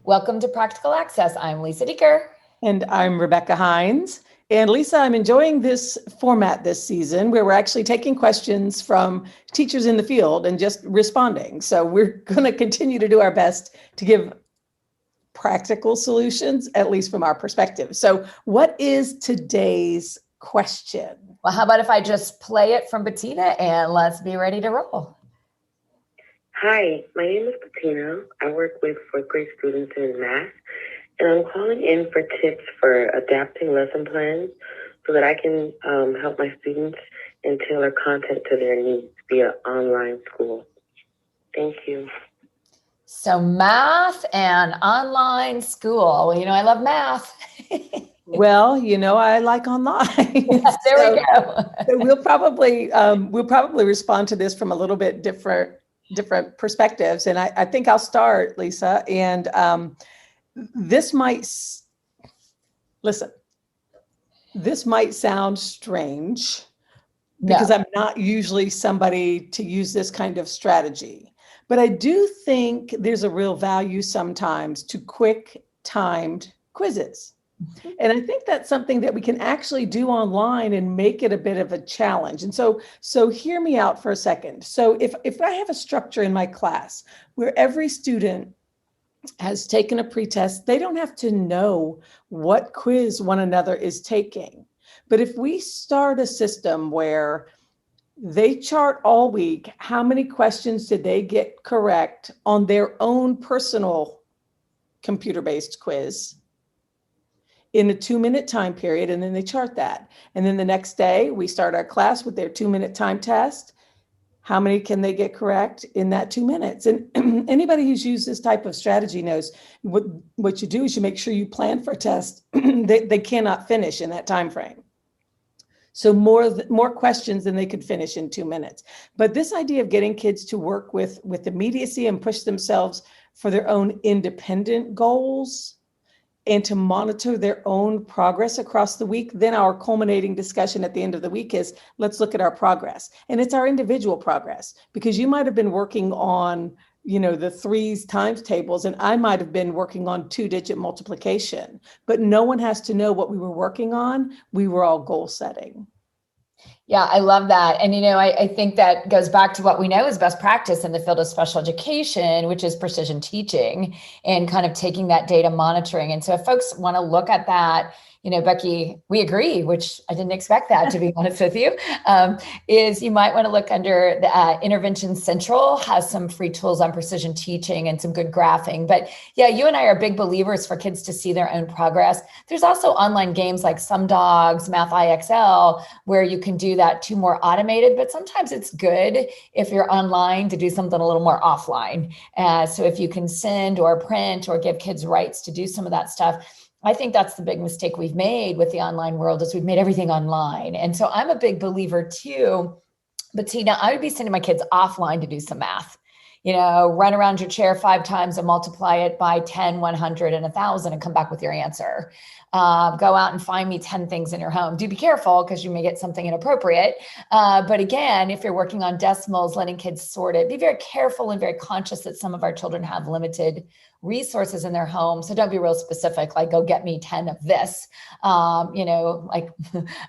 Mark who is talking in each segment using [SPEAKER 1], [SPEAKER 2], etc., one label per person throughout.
[SPEAKER 1] Welcome to Practical Access. I'm Lisa Dieker.
[SPEAKER 2] And I'm Rebecca Hines. And Lisa, I'm enjoying this format this season where we're actually taking questions from teachers in the field and just responding. So we're going to continue to do our best to give practical solutions, at least from our perspective. So what is today's question?
[SPEAKER 1] Well, how about if I just play it from Bettina and let's be ready to roll.
[SPEAKER 3] Hi, my name is Bettina. I work with fourth grade students in math, and I'm calling in for tips for adapting lesson plans so that I can help my students and tailor content to their needs via online school. Thank you.
[SPEAKER 1] So math and online school. Well, I love math.
[SPEAKER 2] Well, I like online.
[SPEAKER 1] There we go.
[SPEAKER 2] So we'll probably respond to this from a little bit different perspectives. And I think I'll start, Lisa. And this might sound strange because I'm not usually somebody to use this kind of strategy. But I do think there's a real value sometimes to quick timed quizzes. And I think that's something that we can actually do online and make it a bit of a challenge. And so hear me out for a second. So if I have a structure in my class where every student has taken a pretest, they don't have to know what quiz one another is taking. But if we start a system where they chart all week, how many questions did they get correct on their own personal computer-based quiz in a 2-minute time period, and then they chart that. And then the next day, we start our class with their 2-minute time test. How many can they get correct in that 2 minutes? And anybody who's used this type of strategy knows what you do is you make sure you plan for a test they cannot finish in that time frame. So more questions than they could finish in 2 minutes. But this idea of getting kids to work with immediacy and push themselves for their own independent goals and to monitor their own progress across the week, then our culminating discussion at the end of the week is, let's look at our progress. And it's our individual progress, because you might have been working on, the threes times tables, and I might have been working on 2-digit multiplication, but no one has to know what we were working on. We were all goal setting.
[SPEAKER 1] Yeah, I love that. And, I think that goes back to what we know is best practice in the field of special education, which is precision teaching and kind of taking that data monitoring. And so if folks want to look at that, Becky, we agree, which I didn't expect that, to be honest with you, is you might want to look under the Intervention Central has some free tools on precision teaching and some good graphing. But yeah, you and I are big believers for kids to see their own progress. There's also online games like Some Dogs, Math IXL, where you can do that too, more automated, but sometimes it's good if you're online to do something a little more offline. So if you can send or print or give kids rights to do some of that stuff, I think that's the big mistake we've made with the online world is we've made everything online. And so I'm a big believer too, Bettina, I would be sending my kids offline to do some math. Run around your chair 5 times and multiply it by 10, 100, and 1,000 and come back with your answer. Go out and find me 10 things in your home. Do be careful because you may get something inappropriate. But again, if you're working on decimals, letting kids sort it, be very careful and very conscious that some of our children have limited resources in their home. So don't be real specific, like go get me 10 of this. Like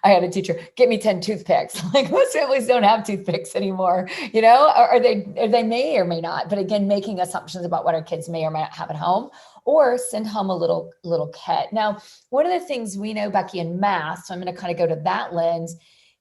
[SPEAKER 1] I had a teacher, get me 10 toothpicks. Like most families don't have toothpicks anymore, or they may or may not. But again, making assumptions about what our kids may or may not have at home, or send home a little kit. Now, one of the things we know, Becky, in math, so I'm going to kind of go to that lens,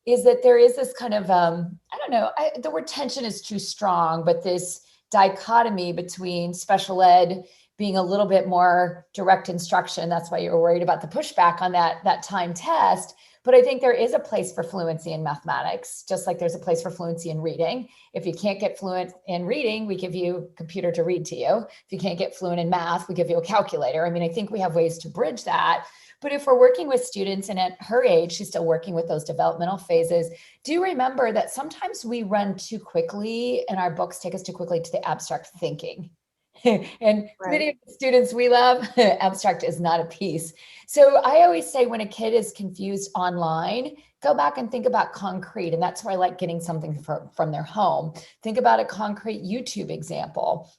[SPEAKER 1] is that there is this kind of, the word tension is too strong, but this dichotomy between special ed being a little bit more direct instruction. That's why you're worried about the pushback on that time test. But I think there is a place for fluency in mathematics, just like there's a place for fluency in reading. If you can't get fluent in reading, we give you a computer to read to you. If you can't get fluent in math, we give you a calculator. I think we have ways to bridge that. But if we're working with students and at her age, she's still working with those developmental phases, do remember that sometimes we run too quickly and our books take us too quickly to the abstract thinking. And right. Many of the students we love, abstract is not a piece. So I always say when a kid is confused online, go back and think about concrete. And that's where I like getting something from their home. Think about a concrete YouTube example.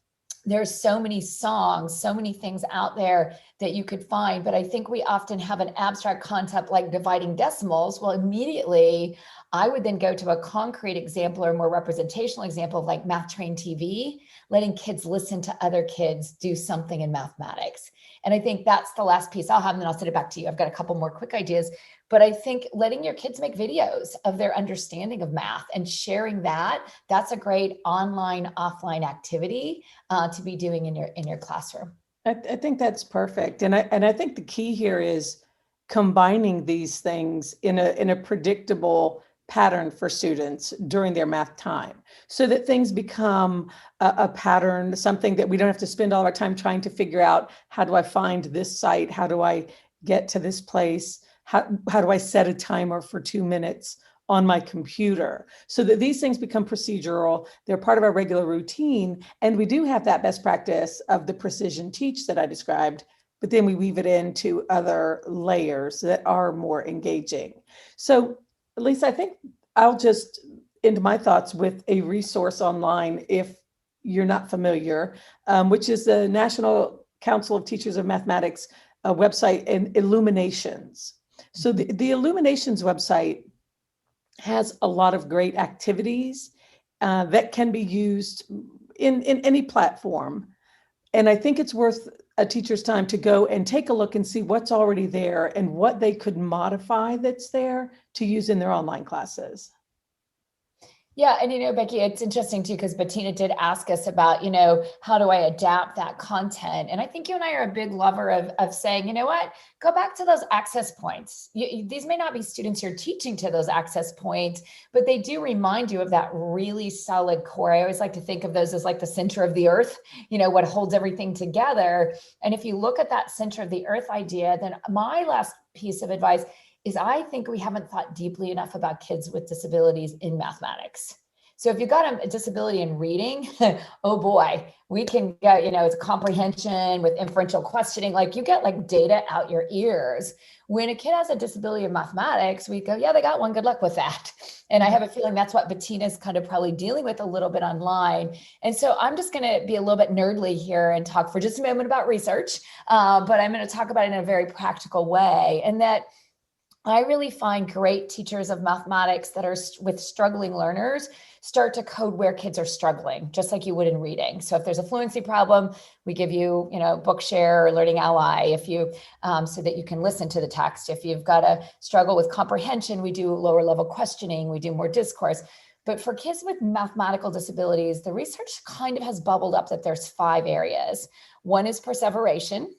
[SPEAKER 1] there's so many songs, so many things out there that you could find. But I think we often have an abstract concept like dividing decimals. Well, immediately I would then go to a concrete example or more representational example of like Math Train TV, letting kids listen to other kids do something in mathematics. And I think that's the last piece I'll have, and then I'll send it back to you. I've got a couple more quick ideas. But I think letting your kids make videos of their understanding of math and sharing that, that's a great online, offline activity to be doing in your classroom.
[SPEAKER 2] I think that's perfect. And I think the key here is combining these things in a predictable pattern for students during their math time, so that things become a pattern, something that we don't have to spend all our time trying to figure out, how do I find this site? How do I get to this place? How do I set a timer for 2 minutes on my computer? So that these things become procedural, they're part of our regular routine. And we do have that best practice of the precision teach that I described, but then we weave it into other layers that are more engaging. So Lisa, I think I'll just end my thoughts with a resource online if you're not familiar, which is the National Council of Teachers of Mathematics website, and Illuminations. So the Illuminations website has a lot of great activities that can be used in any platform. And I think it's worth a teacher's time to go and take a look and see what's already there and what they could modify that's there to use in their online classes.
[SPEAKER 1] Yeah. And, Becky, it's interesting too, because Bettina did ask us about, how do I adapt that content? And I think you and I are a big lover of saying, you know what, go back to those access points. These may not be students you're teaching to those access points, but they do remind you of that really solid core. I always like to think of those as like the center of the earth, what holds everything together. And if you look at that center of the earth idea, then my last piece of advice is I think we haven't thought deeply enough about kids with disabilities in mathematics. So if you've got a disability in reading, oh boy, we can get, it's comprehension with inferential questioning, like you get like data out your ears. When a kid has a disability in mathematics, we go, yeah, they got one, good luck with that. And I have a feeling that's what Bettina's kind of probably dealing with a little bit online. And so I'm just going to be a little bit nerdly here and talk for just a moment about research, but I'm going to talk about it in a very practical way. And that I really find great teachers of mathematics that are with struggling learners start to code where kids are struggling, just like you would in reading. So if there's a fluency problem, we give you, Bookshare or Learning Ally, if you, so that you can listen to the text. If you've got a struggle with comprehension, we do lower level questioning, we do more discourse. But for kids with mathematical disabilities, the research kind of has bubbled up that there's 5 areas. One is perseveration,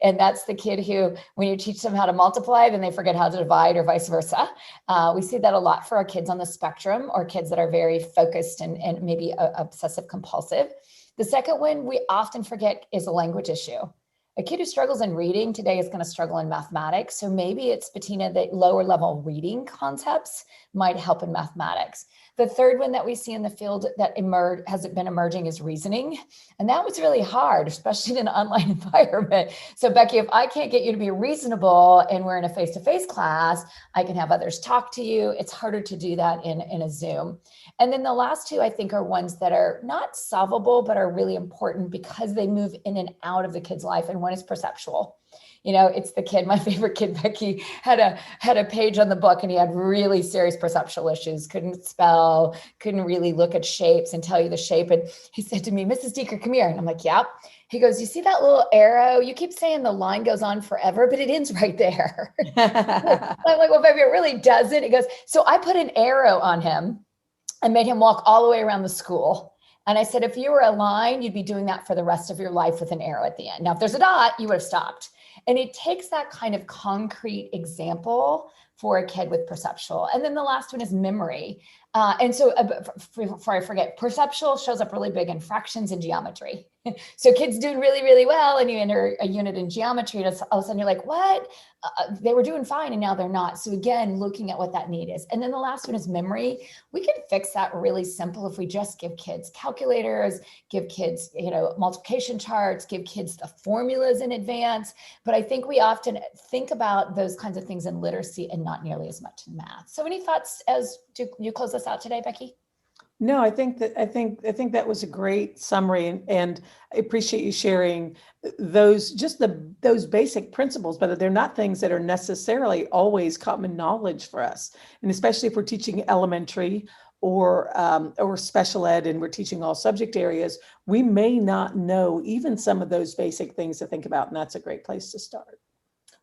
[SPEAKER 1] and that's the kid who, when you teach them how to multiply, then they forget how to divide, or vice versa. We see that a lot for our kids on the spectrum, or kids that are very focused and maybe obsessive compulsive. The second one we often forget is a language issue. A kid who struggles in reading today is going to struggle in mathematics. So maybe it's, Bettina, that lower level reading concepts might help in mathematics. The third one that we see in the field that has been emerging is reasoning. And that was really hard, especially in an online environment. So Becky, if I can't get you to be reasonable and we're in a face-to-face class, I can have others talk to you. It's harder to do that in a Zoom. And then the last 2, I think, are ones that are not solvable, but are really important because they move in and out of the kid's life. And one is perceptual. It's the kid, my favorite kid, Becky, had a page on the book, and he had really serious perceptual issues, couldn't spell, couldn't really look at shapes and tell you the shape. And he said to me, Mrs. Dieker, come here. And I'm like, yeah. He goes, you see that little arrow? You keep saying the line goes on forever, but it ends right there. I'm like, well, baby, it really doesn't. He goes, so I put an arrow on him and made him walk all the way around the school. And I said, if you were a line, you'd be doing that for the rest of your life with an arrow at the end. Now, if there's a dot, you would have stopped. And it takes that kind of concrete example for a kid with perceptual. And then the last one is memory. And so before I forget, perceptual shows up really big in fractions and geometry. So kids doing really, really well, and you enter a unit in geometry, and all of a sudden you're like, what? They were doing fine, and now they're not. So again, looking at what that need is. And then the last one is memory. We can fix that really simple if we just give kids calculators, give kids, multiplication charts, give kids the formulas in advance. But I think we often think about those kinds of things in literacy and not nearly as much in math. So any thoughts as you close us out today, Becky?
[SPEAKER 2] No, I think that was a great summary, and I appreciate you sharing those basic principles, but they're not things that are necessarily always common knowledge for us. And especially if we're teaching elementary or special ed and we're teaching all subject areas, we may not know even some of those basic things to think about, and that's a great place to start.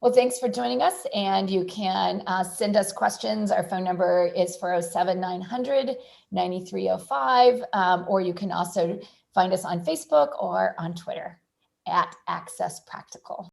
[SPEAKER 1] Well, thanks for joining us, and you can send us questions. Our phone number is 407-900-9305, or you can also find us on Facebook or on Twitter at Access Practical.